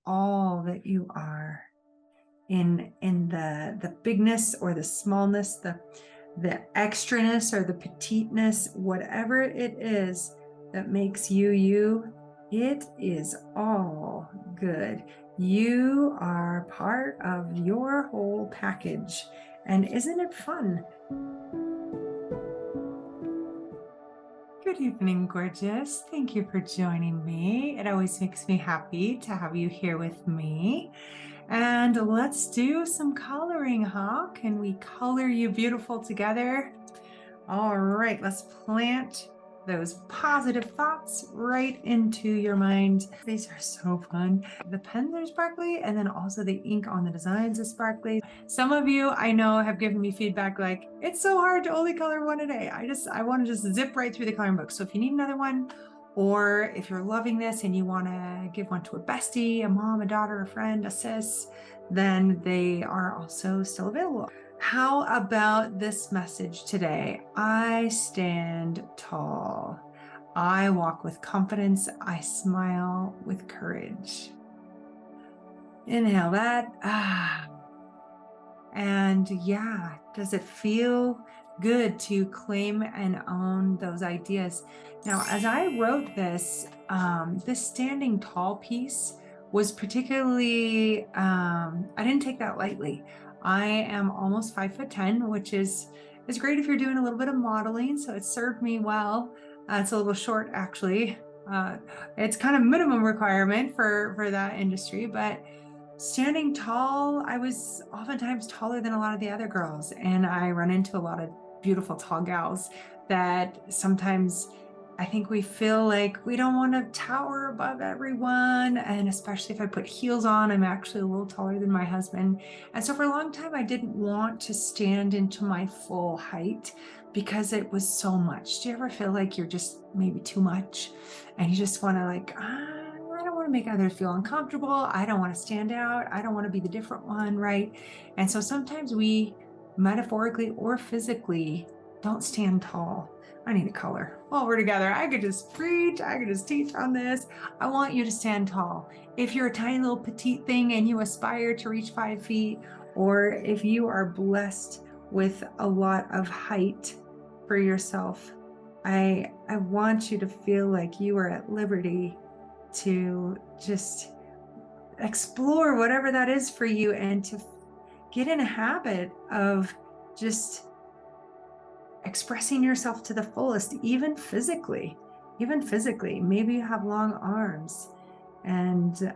all that you are, in the bigness or the smallness, the extraness or the petiteness, whatever it is that makes you you, it is all good. You are part of your whole package. And isn't it fun? Good evening, gorgeous. Thank you for joining me. It always makes me happy to have you here with me. And let's do some coloring, huh? Can we color you beautiful together? All right, let's plant those positive thoughts right into your mind. These are so fun. The pens are sparkly, and then also the ink on the designs is sparkly. Some of you I know have given me feedback like, it's so hard to only color one a day. I want to just zip right through the coloring book. So if you need another one, or if you're loving this and you want to give one to a bestie, a mom, a daughter, a friend, a sis, then they are also still available. How about this message today? I stand tall. I walk with confidence. I smile with courage. Inhale that. And yeah, does it feel good to claim and own those ideas? Now, as I wrote this, this standing tall piece was particularly, I didn't take that lightly. I am almost 5'10", which is great if you're doing a little bit of modeling. So it served me well. It's a little short, actually. It's kind of minimum requirement for that industry, but standing tall, I was oftentimes taller than a lot of the other girls. And I run into a lot of beautiful tall gals that sometimes I think we feel like we don't want to tower above everyone. And especially if I put heels on, I'm actually a little taller than my husband. And so for a long time, I didn't want to stand into my full height because it was so much. Do you ever feel like you're just maybe too much and you just want to like, I don't want to make others feel uncomfortable. I don't want to stand out. I don't want to be the different one, right? And so sometimes we metaphorically or physically don't stand tall. I need a color. While we're together, I could just preach, I could just teach on this. I want you to stand tall. If you're a tiny little petite thing and you aspire to reach 5 feet, or if you are blessed with a lot of height for yourself, I want you to feel like you are at liberty to just explore whatever that is for you and to get in a habit of just expressing yourself to the fullest, even physically. Maybe you have long arms and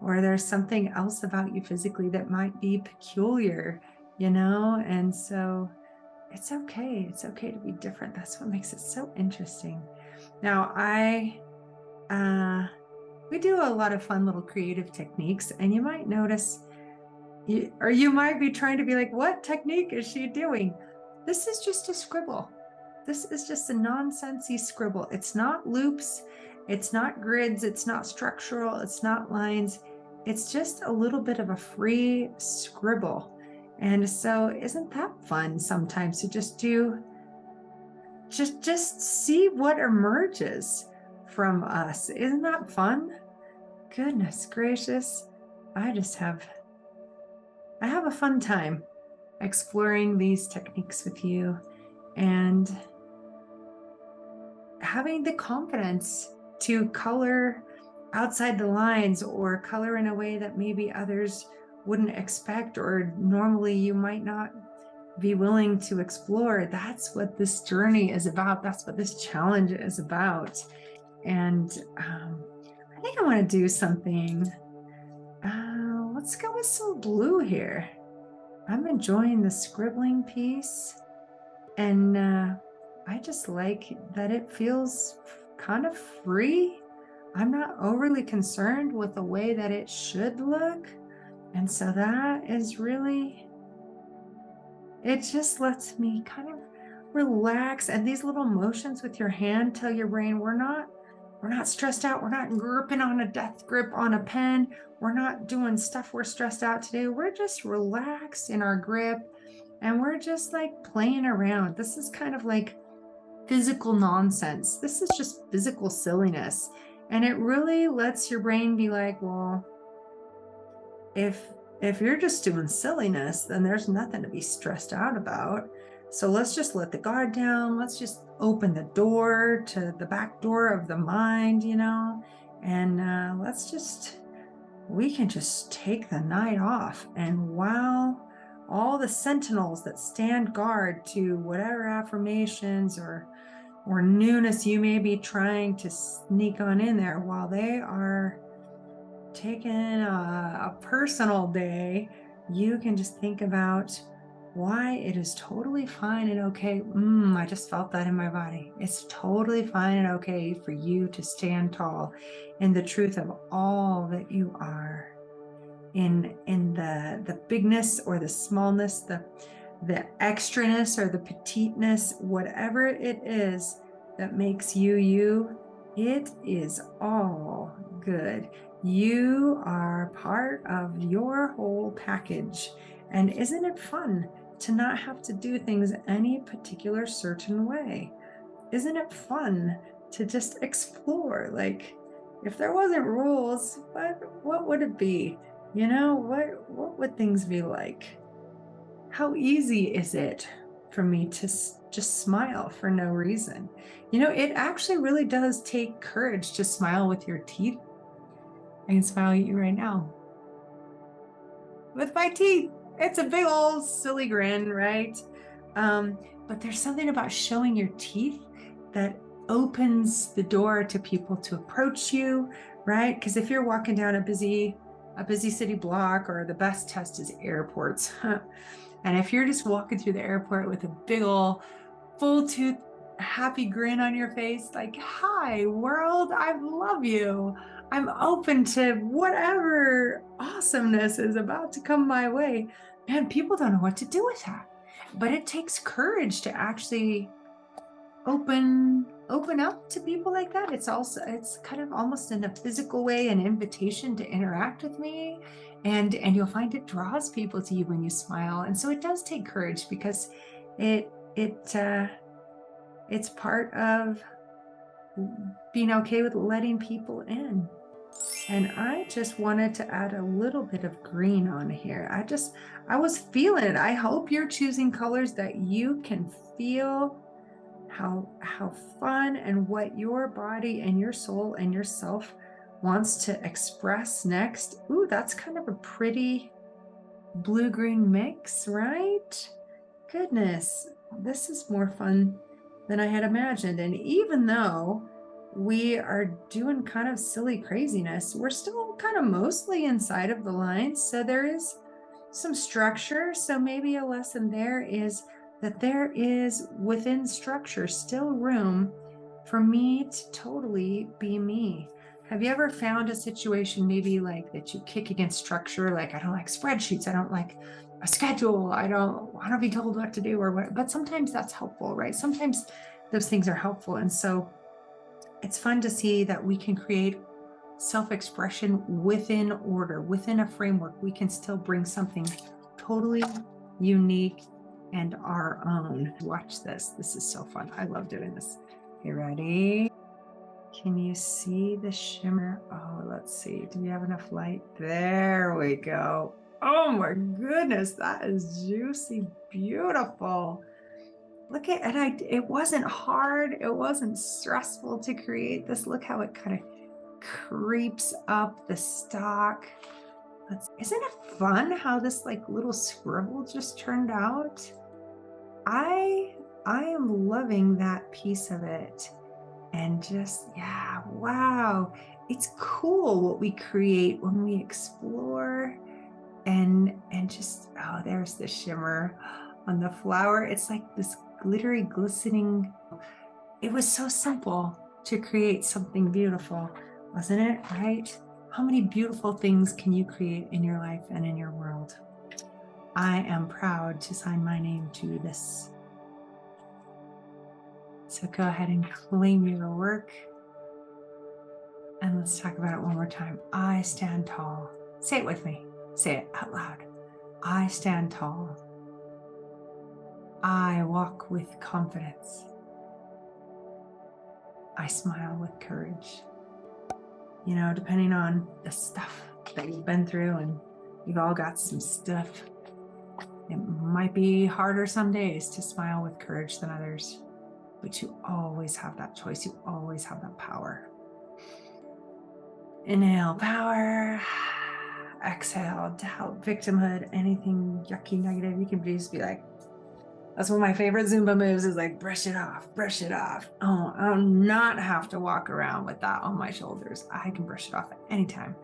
or there's something else about you physically that might be peculiar, and so it's okay to be different. That's what makes it so interesting. Now we do a lot of fun little creative techniques, and you might notice, or you might be trying to be like, what technique is she doing? This is just a scribble. This is just a nonsensy scribble. It's not loops. It's not grids. It's not structural. It's not lines. It's just a little bit of a free scribble. And so isn't that fun sometimes to just see what emerges from us? Isn't that fun? Goodness gracious. I have a fun time exploring these techniques with you and having the confidence to color outside the lines or color in a way that maybe others wouldn't expect or normally you might not be willing to explore. That's what this journey is about. That's what this challenge is about. And I think I want to do something. Let's go with some blue here. I'm enjoying the scribbling piece, and I just like that it feels kind of free. I'm not overly concerned with the way that it should look, and so that is really, it just lets me kind of relax. And these little motions with your hand tell your brain we're not stressed out. We're not gripping on a death grip on a pen. We're not doing stuff we're stressed out to do. We're just relaxed in our grip and we're just like playing around. This is kind of like physical nonsense. This is just physical silliness. And it really lets your brain be like, well, if you're just doing silliness, then there's nothing to be stressed out about. So let's just let the guard down. Let's just open the door to the back door of the mind, and we can just take the night off. And while all the sentinels that stand guard to whatever affirmations or newness you may be trying to sneak on in there, while they are taking a personal day, you can just think about why it is totally fine and okay. I just felt that in my body. It's totally fine and okay for you to stand tall in the truth of all that you are, in the bigness or the smallness, the extraness or the petiteness, whatever it is that makes you you. It is all good. You are part of your whole package. And isn't it fun to not have to do things any particular certain way? Isn't it fun to just explore? Like, if there wasn't rules, what would it be? What would things be like? How easy is it for me to just smile for no reason? It actually really does take courage to smile with your teeth. I can smile at you right now with my teeth. It's a big old silly grin, right? But there's something about showing your teeth that opens the door to people to approach you, right? Because if you're walking down a busy city block, or the best test is airports. And if you're just walking through the airport with a big old full tooth happy grin on your face, like, hi world, I love you. I'm open to whatever awesomeness is about to come my way. Man, people don't know what to do with that. But it takes courage to actually open up to people like that. It's kind of almost in a physical way, an invitation to interact with me. And you'll find it draws people to you when you smile. And so it does take courage, because it's part of being okay with letting people in. And I just wanted to add a little bit of green on here. I was feeling it. I hope you're choosing colors that you can feel how fun and what your body and your soul and yourself wants to express next. Ooh, that's kind of a pretty blue-green mix, right? Goodness, this is more fun than I had imagined. And even though we are doing kind of silly craziness, we're still kind of mostly inside of the lines. So there is some structure. So maybe a lesson there is that there is, within structure, still room for me to totally be me. Have you ever found a situation maybe like that you kick against structure? Like, I don't like spreadsheets. I don't like a schedule. I don't want to be told what to do or what, but sometimes that's helpful, right? Sometimes those things are helpful. And so it's fun to see that we can create self-expression within order, within a framework. We can still bring something totally unique and our own. Watch this. This is so fun. I love doing this. Okay, ready? Can you see the shimmer? Oh, let's see. Do we have enough light? There we go. Oh my goodness, that is juicy, beautiful. Look at it. And it wasn't hard. It wasn't stressful to create this. Look how it kind of creeps up the stalk. Isn't it fun how this like little scribble just turned out? I am loving that piece of it. And just, yeah, wow. It's cool what we create when we explore and just, oh, there's the shimmer on the flower. It's like this glittery, glistening. It was so simple to create something beautiful, wasn't it? Right? How many beautiful things can you create in your life and in your world? I am proud to sign my name to this. So go ahead and claim your work. And let's talk about it one more time. I stand tall. Say it with me. Say it out loud. I stand tall. I walk with confidence. I smile with courage. you know, depending on the stuff that you've been through, and we've all got some stuff. It might be harder some days to smile with courage than others, but you always have that choice. You always have that power. Inhale, power. Exhale, doubt, victimhood, anything yucky, negative. You can just be like, that's one of my favorite Zumba moves, is like, brush it off, brush it off. Oh, I do not have to walk around with that on my shoulders. I can brush it off at any time.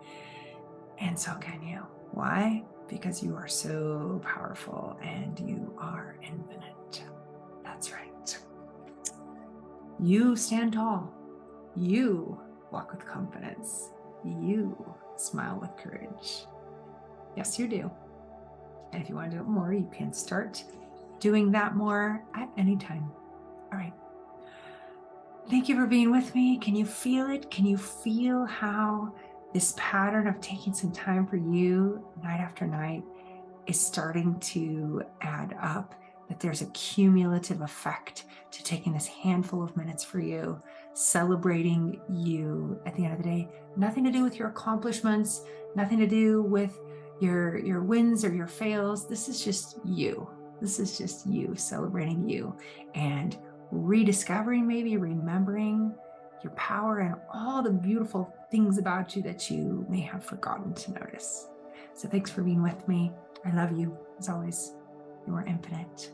And so can you. Why? Because you are so powerful and you are infinite. That's right. You stand tall. You walk with confidence. You smile with courage. Yes, you do. And if you want to do it more, you can start doing that more at any time. All right. Thank you for being with me. Can you feel it? Can you feel how this pattern of taking some time for you night after night is starting to add up? That there's a cumulative effect to taking this handful of minutes for you, celebrating you at the end of the day. Nothing to do with your accomplishments, nothing to do with your wins or your fails. This is just you. This is just you celebrating you and rediscovering, maybe remembering your power and all the beautiful things about you that you may have forgotten to notice. So thanks for being with me. I love you as always. You are infinite.